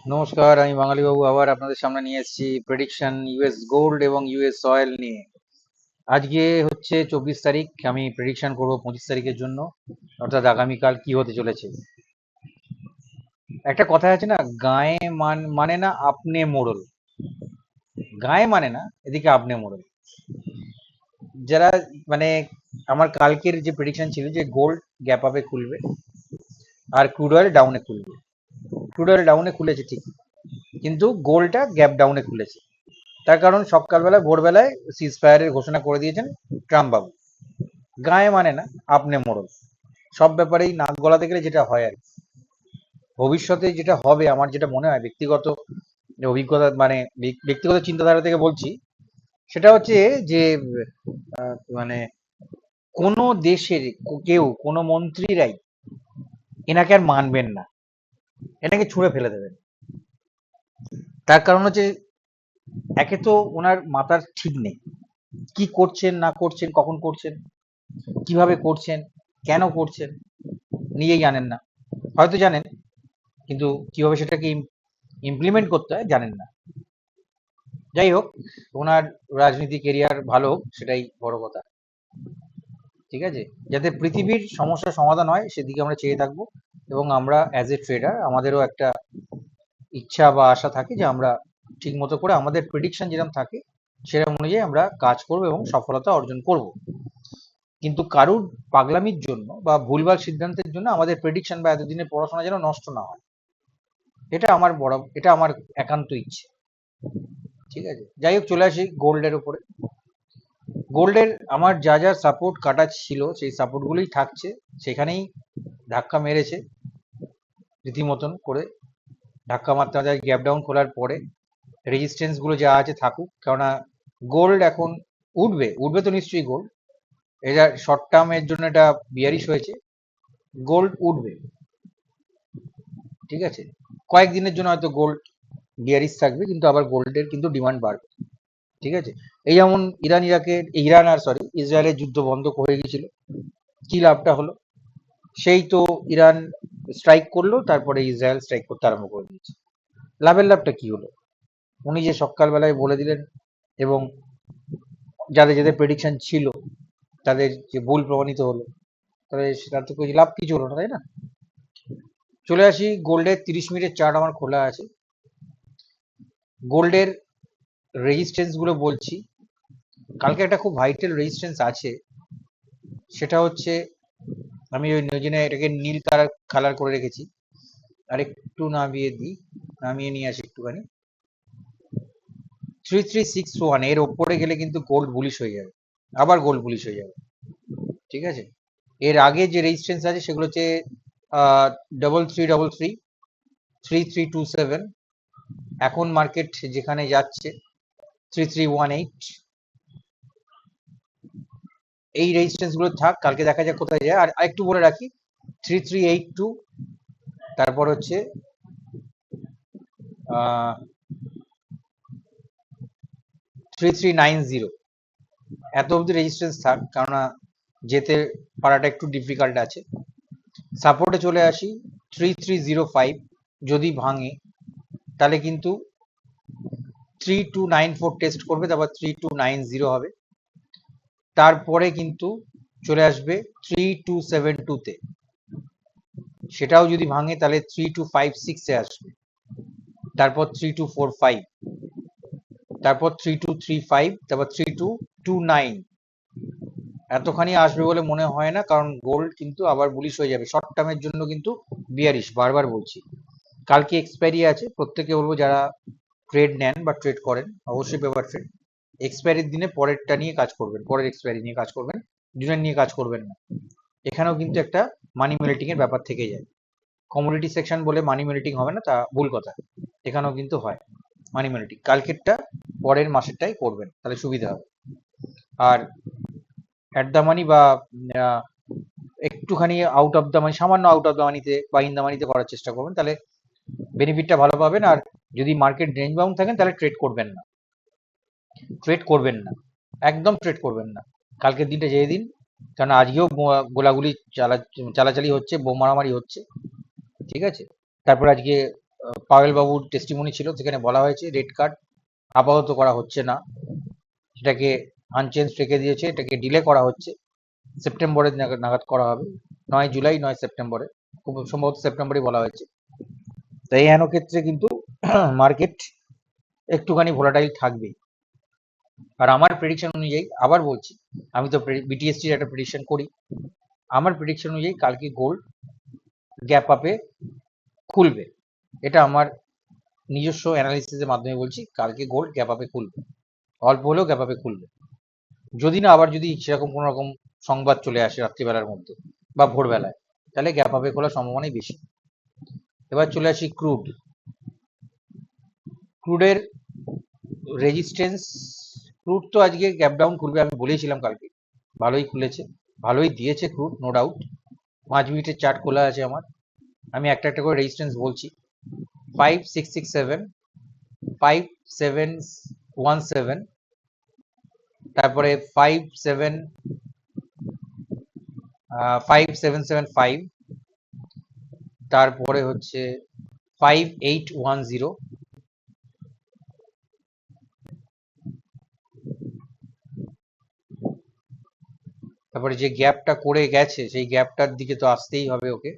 নমস্কার, আমি বাঙালি বাবু আবার আপনাদের সামনে নিয়ে এসেছি প্রেডিকশন ইউএস গোল্ড এবং ইউএস অয়েল নিয়ে। আজকে হচ্ছে 24 তারিখ। আমি প্রেডিকশন করব 25 তারিখের জন্য, অর্থাৎ আগামীকাল কি হতে চলেছে। একটা কথা আছে না, গায়ে মানে না আপনি মোড়ল। গায়ে মানে না, এদিকে আপনি মোড়ল। যারা মানে আমার কালকের যে প্রেডিকশন ছিল যে গোল্ড গ্যাপ আপে খুলবে আর ক্রুড অয়েল ডাউনে খুলবে। ক্রুড অয়েল ডাউনে খুলেছে ঠিক, কিন্তু গোল্ডটা গ্যাপ ডাউনে খুলেছে। তার কারণ সকালবেলায় ভোরবেলায় সিজ ফায়ারের ঘোষণা করে দিয়েছেন ট্রাম্প বাবু। গায়ে মানে না আপনি মোড়ল, সব ব্যাপারেই নাক গলাতে গেলে যেটা হয় আর কি। ভবিষ্যতে যেটা হবে আমার যেটা মনে হয় ব্যক্তিগত অভিজ্ঞতা, মানে ব্যক্তিগত চিন্তাধারা থেকে বলছি, সেটা হচ্ছে যে মানে কোনো দেশের কেউ, কোনো মন্ত্রীরাই এনাকে আর মানবেন না, এনাকে ছুঁড়ে ফেলে দেবেন। তার কারণ হচ্ছে, একে তো ওনার মাথার ঠিক নেই, কি করছেন না করছেন, কখন করছেন, কিভাবে করছেন, কেন করছেন, নিজেই জানেন না। হয়তো জানেন, কিন্তু কিভাবে সেটাকে ইমপ্লিমেন্ট করতে হয় জানেন না। যাই হোক, ওনার রাজনীতি কেরিয়ার ভালো হোক, সেটাই বড় কথা। ঠিক আছে, যাতে পৃথিবীর সমস্যার সমাধান হয় সেদিকে আমরা চেয়ে থাকবো। এবং আমরা অ্যাজ এ ট্রেডার আমাদেরও একটা ইচ্ছা বা আশা থাকে যে আমরা ঠিক মতো করে আমাদের প্রেডিকশন যেরকম থাকে সেরকম অনুযায়ী আমরা কাজ করব এবং সফলতা অর্জন করব। কিন্তু কারুর পাগলামির জন্য বা ভুলভাল সিদ্ধান্তের জন্য আমাদের প্রেডিকশন বা এতদিনের পড়াশোনা যেন নষ্ট না হয়, এটা আমার একান্ত ইচ্ছে। ঠিক আছে, যাই হোক, চলে আসি গোল্ডের উপরে। গোল্ডের আমার যা যা সাপোর্ট কাটা ছিল সেই সাপোর্টগুলোই থাকছে, সেখানেই ধাক্কা মেরেছে রীতিমতন করে। ধাক্কা মারতে মারতে গ্যাপ ডাউন খোলার পরে রেজিস্ট্যান্স গুলো যা আছে থাকুক, কেননা গোল্ড এখন উঠবে, উঠবে তো নিশ্চয়ই গোল্ড। এটা শর্ট টার্মের জন্য এটা বিয়ারিশ হয়েছে, গোল্ড উঠবে। ঠিক আছে, কয়েকদিনের জন্য হয়তো গোল্ড বিয়ারিশ থাকবে, কিন্তু আবার গোল্ডের কিন্তু ডিমান্ড বাড়বে। ঠিক আছে, এই যেমন ইরান আর ইসরায়েলের যুদ্ধ বন্ধ করে গিয়েছিল, কি লাভটা হলো? সেই তো ইরান স্ট্রাইক করলো, তারপরে ইসরায়েল স্ট্রাইক করতে আরম্ভ করে দিয়েছে। লাভটা কি হলো? উনি যে সকালবেলায় বলে দিলেন, এবং যাদের যাদের প্রেডিকশন ছিল তাদের যে ভুল প্রমাণিত হলো, তাহলে সেটার তো কিছু লাভ কিছু হলো না, তাই না? চলে আসি গোল্ডের 30 মিনিটের চার্ট আমার খোলা আছে। গোল্ডের রেজিস্ট্যান্স গুলো বলছি। কালকে একটা খুব ভাইটাল রেজিস্ট্যান্স আছে, সেটা হচ্ছে, আমি ওই জন্য এটাকে নীল কালার করে রেখেছি। আর একটু নামিয়ে নিয়ে আসি একটুখানি। 3361 এর ওপরে গেলে কিন্তু গোল্ড বুলিশ হয়ে যাবে, আবার গোল্ড বুলিশ হয়ে যাবে। ঠিক আছে, এর আগে যে রেজিস্ট্যান্স আছে সেগুলো হচ্ছে 3333, 3327, এখন মার্কেট যেখানে যাচ্ছে 3318। এই রেজিস্ট্যান্স গুলো থাক, কালকে দেখা যাক কোথায় যায়। আর একটু বলে রাখি, 3382, তারপর হচ্ছে 3390, এত অব্দি রেজিস্ট্যান্স থাক, কেননা যেতে পারাটা একটু ডিফিকাল্ট আছে। সাপোর্টে চলে আসি 3305, যদি ভাঙে তাহলে কিন্তু 3294 টেস্ট করবে, তারপর 3290 হবে। তারপরে কিন্তু চলে আসবে 3272-তে, সেটাও যদি ভাঙে তাহলে 3256-এ আসবে। তারপর 3245, তারপর 3235, তারপর 3229। এতখানি আসবে বলে মনে হয় না, কারণ গোল্ড কিন্তু আবার বুলিশ হয়ে যাবে। শর্ট টার্মের জন্য কিন্তু বিয়ারিশ, বারবার বলছি। কালকে এক্সপায়ারি আছে, প্রত্যেকে বলবো যারা ট্রেড নেন বা ট্রেড করেন, অবশ্যই পেপার ট্রেড এক্সপায়ারির দিনে পরেরটা নিয়ে কাজ করবেন, পরের এক্সপায়ারি নিয়ে কাজ করবেন, দুজনের নিয়ে কাজ করবেন না। এখানেও কিন্তু একটা মানি মেল্টিং এর ব্যাপার থেকে যায়। কমোডিটি সেকশন বলে মানি মেল্টিং হবে না, তা ভুল কথা। এখানেও কিন্তু হয় মানি মেল্টিং। কালকেরটা পরের মাসেরটাই করবেন, তাহলে সুবিধা হবে। আর অ্যাট দ্য মানি বা আহ, একটুখানি আউট অফ দ্য মানি, সামান্য আউট অফ দ্য মানিতে বা ইন দ্য মানিতে করার চেষ্টা করবেন, তাহলে বেনিফিটটা ভালো পাবেন। আর যদি মার্কেট রেঞ্জ বাউন্ড থাকেন তাহলে ট্রেড করবেন না, ট্রেড করবেন না, একদম ট্রেড করবেন না কালকের দিনটা যেই দিন। কারণ আজকেও গোলাগুলি চালাচালি হচ্ছে, বোম মারামারি হচ্ছে। ঠিক আছে, তারপর আজকে পাওয়েল বাবুর টেস্টিমনি ছিল, সেখানে বলা হয়েছে রেড কার্ড আপাতত করা হচ্ছে না, সেটাকে আনচেঞ্জ রেখে দিয়েছে, এটাকে ডিলে করা হচ্ছে, সেপ্টেম্বরের নাগাদ করা হবে, নয় জুলাই নয় সেপ্টেম্বরে, খুব সম্ভবত সেপ্টেম্বরই বলা হয়েছে। তাই এই ক্ষেত্রে কিন্তু মার্কেট একটুখানি ভোলাটাইল থাকবেই। আর আমার প্রেডিকশন অনুযায়ী আবার বলছি, আমি তো বিটিএসটির একটা প্রেডিকশন করি, আমার প্রেডিকশন অনুযায়ী কালকে গোল্ড গ্যাপ আপে খুলবে, এটা আমার নিজস্ব অ্যানালিসিসের মাধ্যমে বলছি, কালকে গোল্ড গ্যাপ আপে খুলবে, অল্প হলেও গ্যাপ আপে খুলবে। যদি না আবার যদি সেরকম কোনো রকম সংবাদ চলে আসে রাত্রিবেলার মধ্যে বা ভোরবেলায়, তাহলে গ্যাপ আপে খোলার সম্ভাবনাই বেশি। এবার চলে আসি ক্রুড। ক্রুডের রেজিস্ট্যান্স, ক্রুড তো আজকে গ্যাপ ডাউন খুলবে, আমি বলেছিলাম কালকে, ভালোই খুলেছে, ভালোই দিয়েছে ক্রুড, নো ডাউট। 5 মিনিটের চার্ট খোলা আছে আমার, আমি একটা একটা করে রেজিস্ট্যান্স বলছি। 5667, 5717, তারপরে 5775, তারপরে হচ্ছে 5810, তারপরে যে গ্যাপটা করে গেছে সেই গ্যাপটার দিকে তো আসতেই হবে ওকে,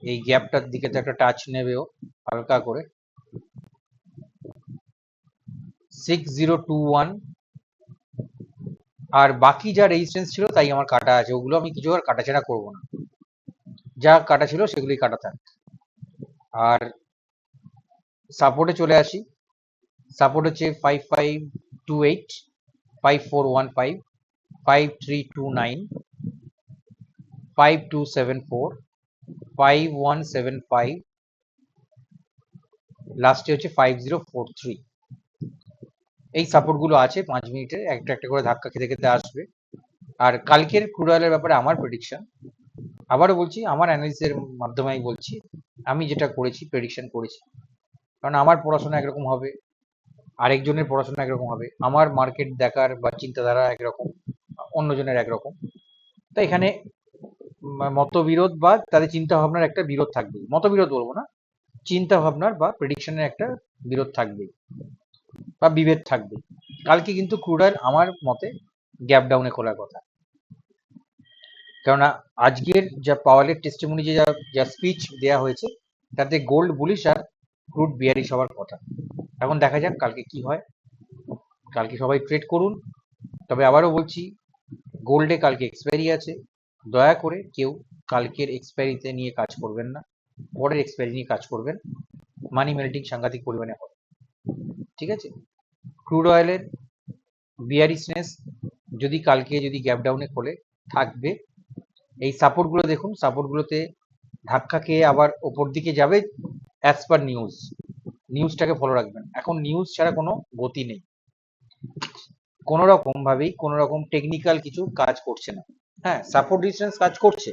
এই গ্যাপটার দিকে তো একটা টাচ নেবে ও হালকা করে। 6021, আর বাকি যা রেজিস্ট্যান্স ছিল তাই আমার কাটা আছে, ওগুলো আমি কিছু আর কাটাছেড়া করবো না, যা কাটা ছিল সেগুলোই কাটা থাক। আর সাপোর্টে চলে আসি, সাপোর্ট হচ্ছে 5528, 5415, 5329, 5274, 5175, লাস্টে হচ্ছে 5043। এই সাপোর্টগুলো আছে 5 মিনিটে, একটা একটা করে ধাক্কা খেতে খেতে আসবে। আর কালকের ক্রুড অয়েলের ব্যাপারে আমার প্রেডিকশন, আবারও বলছি আমার অ্যানালিসিসের মাধ্যমে আমি বলছি, আমি যেটা করেছি প্রেডিকশন করেছি, কারণ আমার পড়াশোনা একরকম হবে, আরেকজনের পড়াশোনা একরকম হবে, আমার মার্কেট দেখার বা চিন্তাধারা একরকম, অন্যজনের একরকম। তো এখানে মতবিরোধ বা তাদের চিন্তা ভাবনার একটা বিরোধ থাকবেই, মতবিরোধ বলবো না, চিন্তা ভাবনার বা প্রেডিকশনের একটা বিরোধ থাকবেই বা বিভেদ থাকবে। কালকে কিন্তু ক্রুড অয়েল আমার মতে গ্যাপ ডাউনে খোলার কথা, কেননা আজকের যা পাওয়ালের টেস্টিমনি যে যা স্পিচ দেওয়া হয়েছে, তাতে গোল্ড বুলিশ আর ক্রুড বিয়ারিশ হওয়ার কথা। এখন দেখা যাক কালকে কি হয়, কালকে সবাই ট্রেড করুন। তবে আবারও বলছি, গোল্ডে কালকে এক্সপায়ারি আছে, দয়া করে কেউ কালকের এক্সপায়ারিতে নিয়ে কাজ করবেন না, পরের এক্সপায়ারি নিয়ে কাজ করবেন, মানি মেল্টিং সাংঘাতিক পরিমাণে হবে, ঠিক আছে। ক্রুড অয়েলের বিয়ারিশনেস যদি কালকে যদি গ্যাপ ডাউনে খোলে থাকবে, এই সাপোর্টগুলো দেখুন, সাপোর্টগুলোতে ধাক্কা খেয়ে আবার ওপর দিকে যাবে অ্যাজ পার নিউজ, নিউজটাকে ফলো রাখবেন, এখন নিউজ ছাড়া কোনো গতি নেই, কোনো রকম ভাবেই কোনো রকম টেকনিক্যাল কিছু কাজ করছে না। হ্যাঁ, সাপোর্ট রেজিস্ট্যান্স কাজ করছে,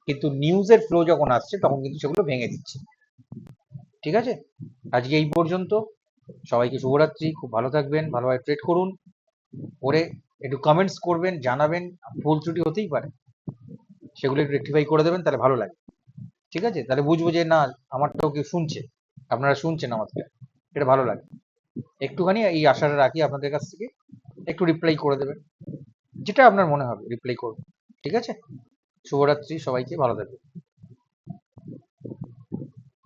কিন্তু নিউজের ফ্লো যখন আসছে তখন কিন্তু সেগুলো ভেঙে দিচ্ছে, ঠিক আছে। আজকে এই পর্যন্ত, সবাইকে শুভরাত্রি, খুব ভালো থাকবেন, ভালোভাবে ট্রেড করুন, করে একটু কমেন্টস করবেন, জানাবেন, ভুল ত্রুটি হতেই পারে, সেগুলো একটু রেক্টিফাই করে দেবেন, তাহলে ভালো লাগে, ঠিক আছে, তাহলে বুঝবো যে না আমারটাও কেউ শুনছে, আপনারা শুনছেন আমাকে, এটা ভালো লাগে। একটুখানি এই আশাটা রাখি আপনাদের কাছ থেকে, একটু রিপ্লাই করে দেবেন, যেটা আপনার মনে হবে রিপ্লাই করবেন, ঠিক আছে। শুভরাত্রি, সবাইকে ভালো থাকবেন।